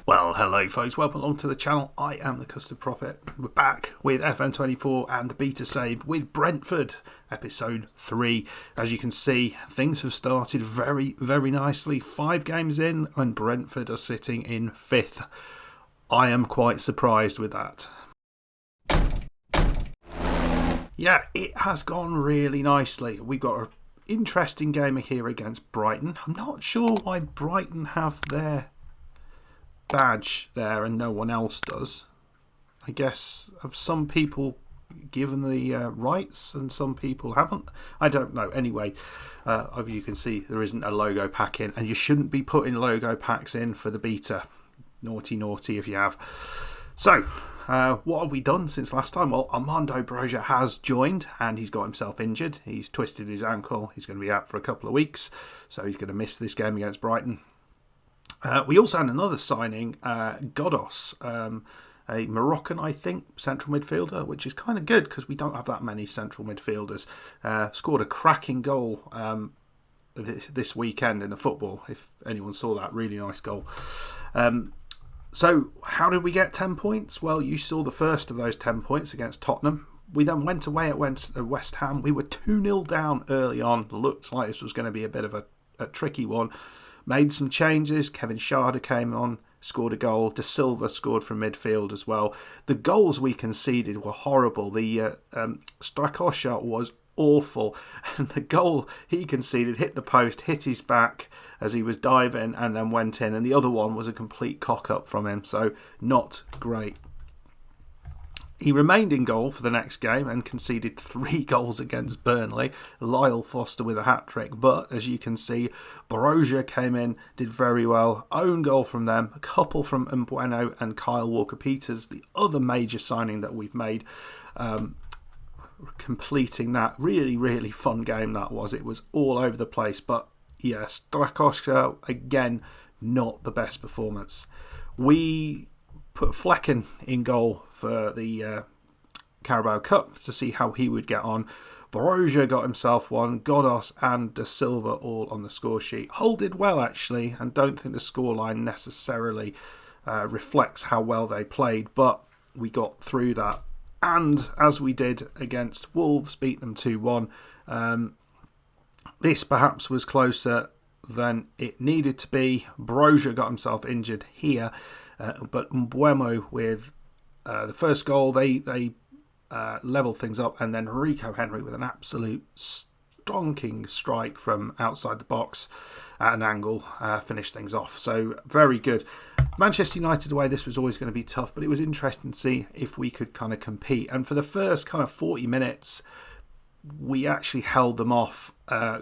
Well, hello folks, welcome along to the channel. I am the Custard Prophet. We're back with FM24 and the beta save with Brentford, episode 3. As you can see, things have started very, very nicely. 5 games in and Brentford are sitting in 5th. I am quite surprised with that. Yeah, it has gone really nicely. We've got an interesting game here against Brighton. I'm not sure why Brighton have their badge there and no one else does. I guess have some people given the rights and some people haven't. I don't know. Anyway, as you can see, there isn't a logo pack in, and you shouldn't be putting logo packs in for the beta. Naughty if you have. So, what have we done since last time? Well, Armando Broja has joined and he's got himself injured. He's twisted his ankle. He's going to be out for a couple of weeks, so he's going to miss this game against Brighton. We also had another signing, Godos, a Moroccan, I think, central midfielder, which is kind of good because we don't have that many central midfielders. Scored a cracking goal this weekend in the football, if anyone saw that. Really nice goal. So, how did we get 10 points? Well, you saw the first of those 10 points against Tottenham. We then went away at West Ham. We were 2-0 down early on. Looked like this was going to be a bit of a tricky one. Made some changes. Kevin Schade came on, scored a goal. De Silva scored from midfield as well. The goals we conceded were horrible. The Strakosha was awful. And the goal he conceded hit the post, hit his back as he was diving and then went in. And the other one was a complete cock-up from him. So not great. He remained in goal for the next game and conceded 3 goals against Burnley. Lyle Foster with a hat-trick. But, as you can see, Broja came in, did very well. Own goal from them. A couple from Mbueno and Kyle Walker-Peters. The other major signing that we've made. Completing that. Really, really fun game that was. It was all over the place. But, yeah, Strakosha, again, not the best performance. We put Flecken in goal for the Carabao Cup to see how he would get on. Broja got himself one. Godos and De Silva all on the score sheet. Hull did well, actually, and don't think the scoreline necessarily reflects how well they played, but we got through that. And as we did against Wolves, beat them 2-1. This perhaps was closer than it needed to be. Broja got himself injured here. But Mbuemo with the first goal, they levelled things up, and then Rico Henry with an absolute stonking strike from outside the box at an angle finished things off. So very good. Manchester United away, this was always going to be tough, but it was interesting to see if we could kind of compete. And for the first kind of 40 minutes, we actually held them off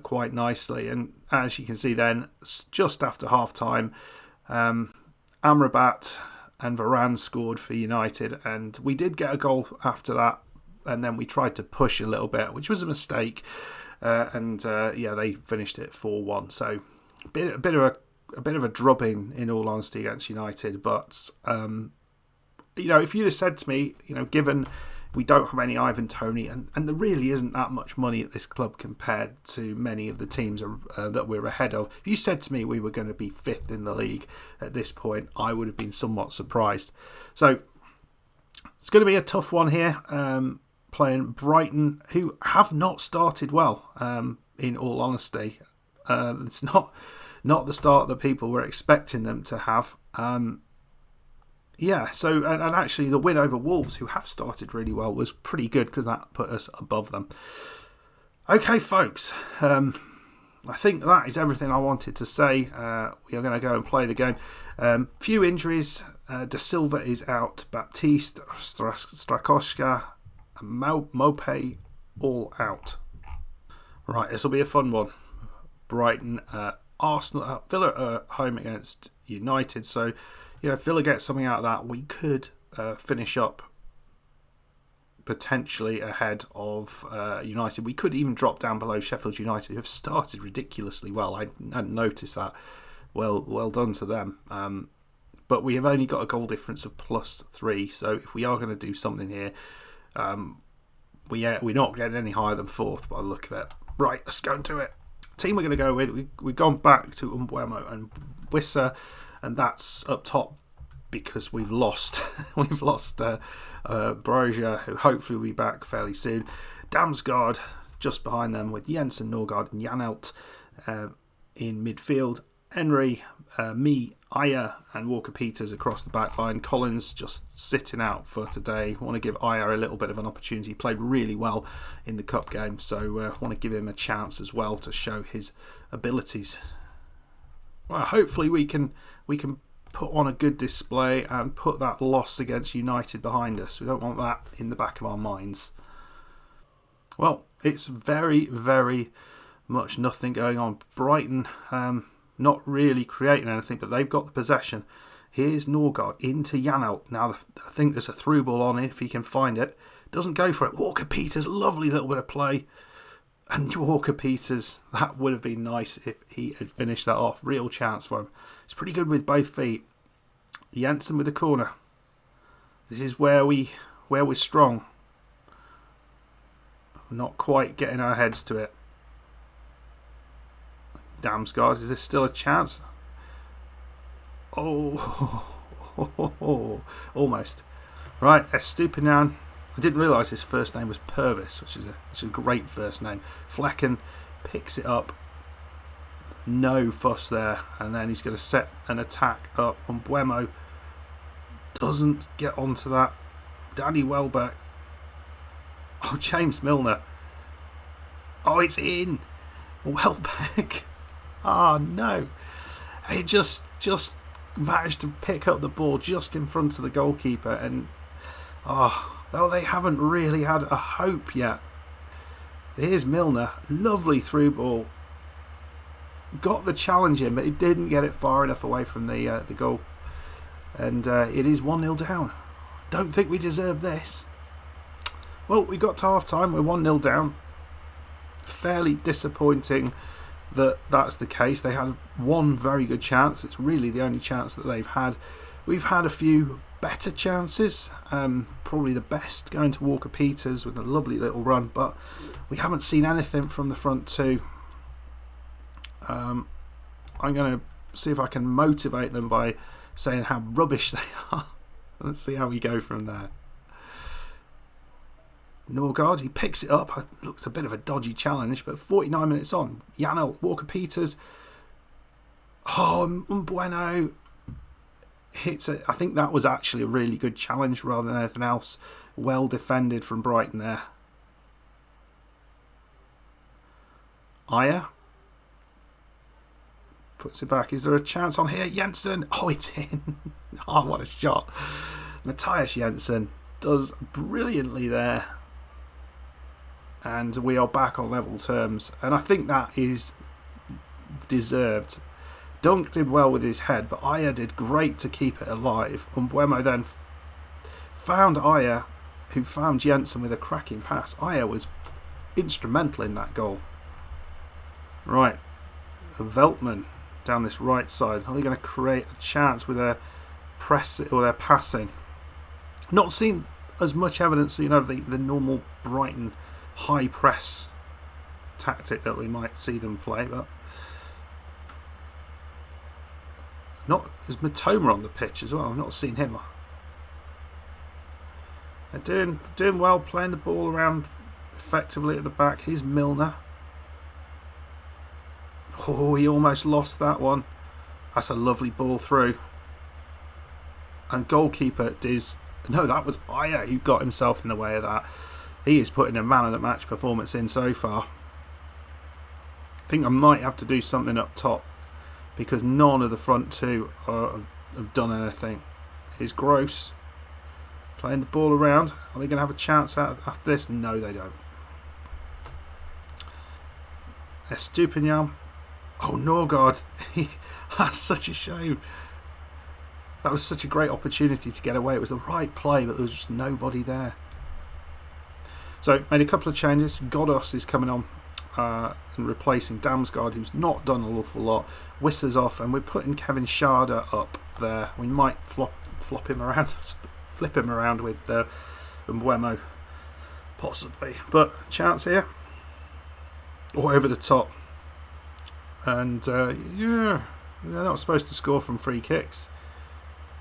quite nicely. And as you can see then, just after half-time, Amrabat and Varane scored for United, and we did get a goal after that, and then we tried to push a little bit, which was a mistake, they finished it 4-1. So a bit of a drubbing in all honesty against United. But if you'd have said to me, given we don't have any Ivan Toney, and there really isn't that much money at this club compared to many of the teams that we're ahead of. If you said to me we were going to be 5th in the league at this point, I would have been somewhat surprised. So it's going to be a tough one here, playing Brighton, who have not started well, in all honesty. It's not the start that people were expecting them to have. So actually the win over Wolves, who have started really well, was pretty good because that put us above them. Okay, folks, I think that is everything I wanted to say. We are going to go and play the game. Few injuries. De Silva is out. Baptiste, Strakosha, and Mope all out. Right, this will be a fun one. Brighton, Arsenal, Villa are home against United, so if Villa gets something out of that, we could finish up potentially ahead of United. We could even drop down below Sheffield United, who have started ridiculously well. I hadn't noticed that. Well done to them. But we have only got a goal difference of +3, so if we are going to do something here, we're not getting any higher than 4th by the look of it. Right, let's go and do it. Team we're going to go with, we've gone back to Mbuemo and Wissa, and that's up top. because we've lost Brozier, who hopefully will be back fairly soon. Damsgaard just behind them with Jensen, Norgard and Janelt in midfield. Henry, Ayer and Walker-Peters across the back line. Collins just sitting out for today. Want to give Ayer a little bit of an opportunity. He played really well in the cup game, so want to give him a chance as well to show his abilities. Well, hopefully we can put on a good display and put that loss against United behind us. We don't want that in the back of our minds. Well, it's very, very much nothing going on. Brighton not really creating anything, but they've got the possession. Here's Norgard into Janelt. Now I think there's a through ball on it if he can find it. Doesn't go for it. Walker-Peters, lovely little bit of play. And Walker-Peters, that would have been nice if he had finished that off. Real chance for him. It's pretty good with both feet. Jensen with the corner. This is where we're strong. We're not quite getting our heads to it. Damsgaard, is there still a chance? Oh, almost. Right, Estupinian. I didn't realise his first name was Purvis, which is a great first name. Flecken picks it up. No fuss there. And then he's going to set an attack up. Buemo doesn't get onto that. Danny Welbeck. Oh, James Milner. Oh, it's in. Welbeck. Oh, no. He just managed to pick up the ball just in front of the goalkeeper. And, they haven't really had a hope yet. Here's Milner. Lovely through ball. Got the challenge in, but he didn't get it far enough away from the goal. And it is 1-0 down. Don't think we deserve this. Well, we got to half time. We're 1-0 down. Fairly disappointing that that's the case. They had one very good chance. It's really the only chance that they've had. We've had a few better chances. Probably the best going to Walker-Peters with a lovely little run, but we haven't seen anything from the front two. I'm going to see if I can motivate them by saying how rubbish they are. Let's see how we go from there. Norgard, he picks it up. It looks a bit of a dodgy challenge, but 49 minutes on. Janelt, Walker-Peters. Oh, Bueno hits it. I think that was actually a really good challenge rather than anything else. Well defended from Brighton there. Ayer puts it back. Is there a chance on here? Jensen. Oh, it's in. Oh, what a shot. Matthias Jensen does brilliantly there. And we are back on level terms. And I think that is deserved. Dunk did well with his head, but Ayer did great to keep it alive. Buemo then found Ayer, who found Jensen with a cracking pass. Ayer was instrumental in that goal. Right. Veltman down this right side. Are they going to create a chance with their press or their passing? Not seen as much evidence, the normal Brighton high press tactic that we might see them play, but not as Matoma on the pitch as well. I've not seen him. They're doing well, playing the ball around effectively at the back. Here's Milner. Oh, he almost lost that one. That's a lovely ball through. And goalkeeper that was Ayer who got himself in the way of that. He is putting a man of the match performance in so far. I think I might have to do something up top because none of the front two have done anything. Here's Gross playing the ball around. Are they going to have a chance out after this? No, they don't. Estupinian. Oh, Norgard. That's such a shame. That was such a great opportunity to get away. It was the right play, but there was just nobody there. So, made a couple of changes. Godos is coming on and replacing Damsgaard, who's not done an awful lot. Whistler's off, and we're putting Kevin Schade up there. We might flip him around with Buemo, possibly. But chance here. Or over the top. And, they're not supposed to score from free kicks.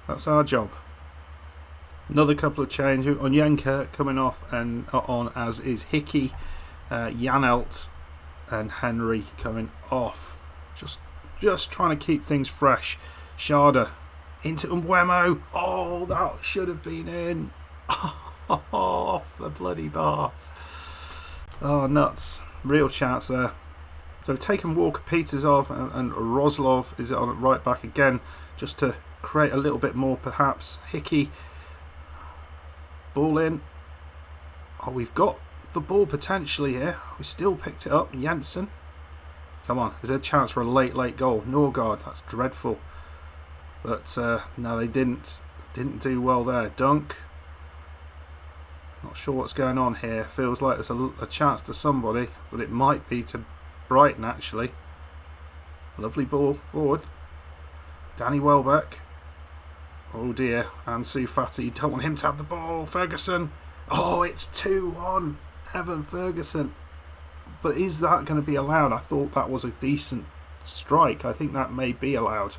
That's our job. Another couple of changes. Onyenka coming off and on, as is Hickey, Janelt and Henry coming off. Just trying to keep things fresh. Sharda into Mbeumo. Oh, that should have been in. Off the bloody bar. Oh, nuts. Real chance there. So taking Walker-Peters off, and Roslov is on at right back again, just to create a little bit more perhaps. Hickey. Ball in. Oh, we've got the ball potentially here. We still picked it up. Jensen. Come on. Is there a chance for a late goal? Norgard. That's dreadful. But no, they didn't do well there. Dunk. Not sure what's going on here. Feels like there's a chance to somebody, but it might be to Brighton actually. Lovely ball forward. Danny Welbeck. Oh dear. Ansu Fati. You don't want him to have the ball. Ferguson. Oh, it's 2-1. Evan Ferguson. But is that going to be allowed? I thought that was a decent strike. I think that may be allowed.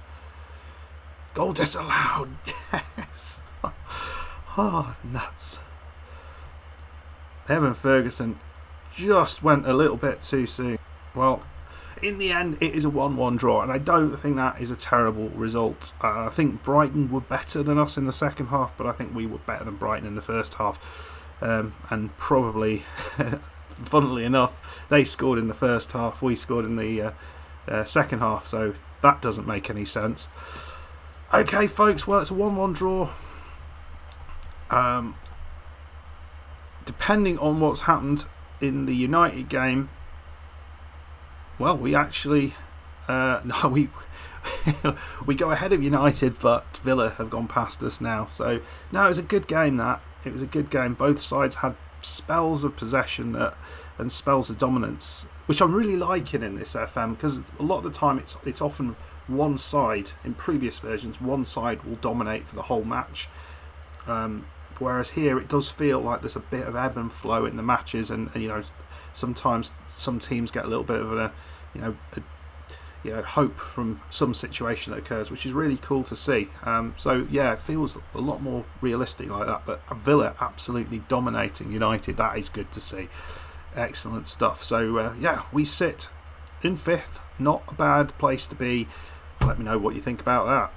Goal disallowed. Yes. Oh, nuts. Evan Ferguson just went a little bit too soon. Well, in the end, it is a 1-1 draw, and I don't think that is a terrible result. I think Brighton were better than us in the second half, but I think we were better than Brighton in the first half. And probably, funnily enough, they scored in the first half, we scored in the second half, so that doesn't make any sense. Okay, folks, well, it's a 1-1 draw. Depending on what's happened in the United game, well, we actually we go ahead of United, but Villa have gone past us now. So no, it was a good game. It was a good game. Both sides had spells of possession and spells of dominance, which I'm really liking in this FM, because a lot of the time it's often one side. In previous versions, one side will dominate for the whole match. Whereas here it does feel like there's a bit of ebb and flow in the matches, and you know, sometimes some teams get a little bit of a hope from some situation that occurs, which is really cool to see. So yeah, it feels a lot more realistic like that. But Villa absolutely dominating United. That is good to see. Excellent stuff. So yeah, we sit in 5th. Not a bad place to be. Let me know what you think about that.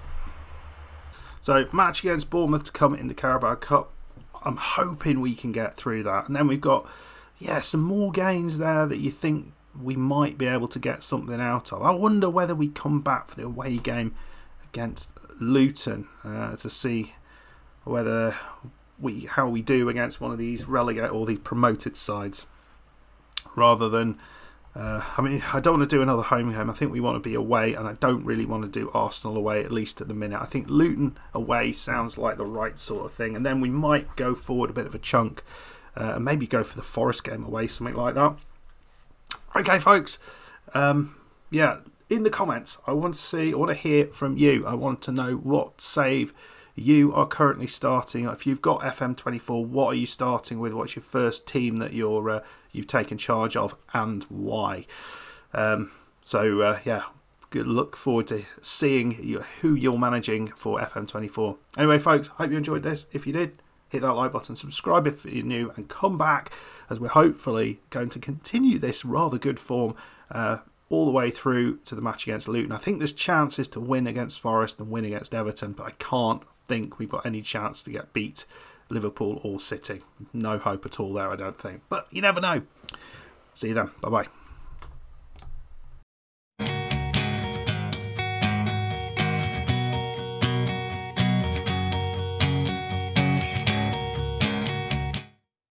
So, match against Bournemouth to come in the Carabao Cup. I'm hoping we can get through that. And then we've got, some more games there that you think we might be able to get something out of. I wonder whether we come back for the away game against Luton to see whether how we do against one of these relegated or the promoted sides. Rather than... I don't want to do another home game. I think we want to be away, and I don't really want to do Arsenal away, at least at the minute. I think Luton away sounds like the right sort of thing, and then we might go forward a bit of a chunk and maybe go for the Forest game away, something like that. Okay, folks. In the comments, I want to hear from you. I want to know what save you are currently starting. If you've got FM24, what are you starting with? What's your first team that you've taken charge of, and why? Good. Look forward to seeing who you're managing for FM24. Anyway, folks, hope you enjoyed this. If you did, hit that like button, subscribe if you're new, and come back, as we're hopefully going to continue this rather good form all the way through to the match against Luton. I think there's chances to win against Forest and win against Everton, but I can't think we've got any chance to get beat Liverpool or City. No hope at all there, I don't think. But you never know. See you then. Bye-bye.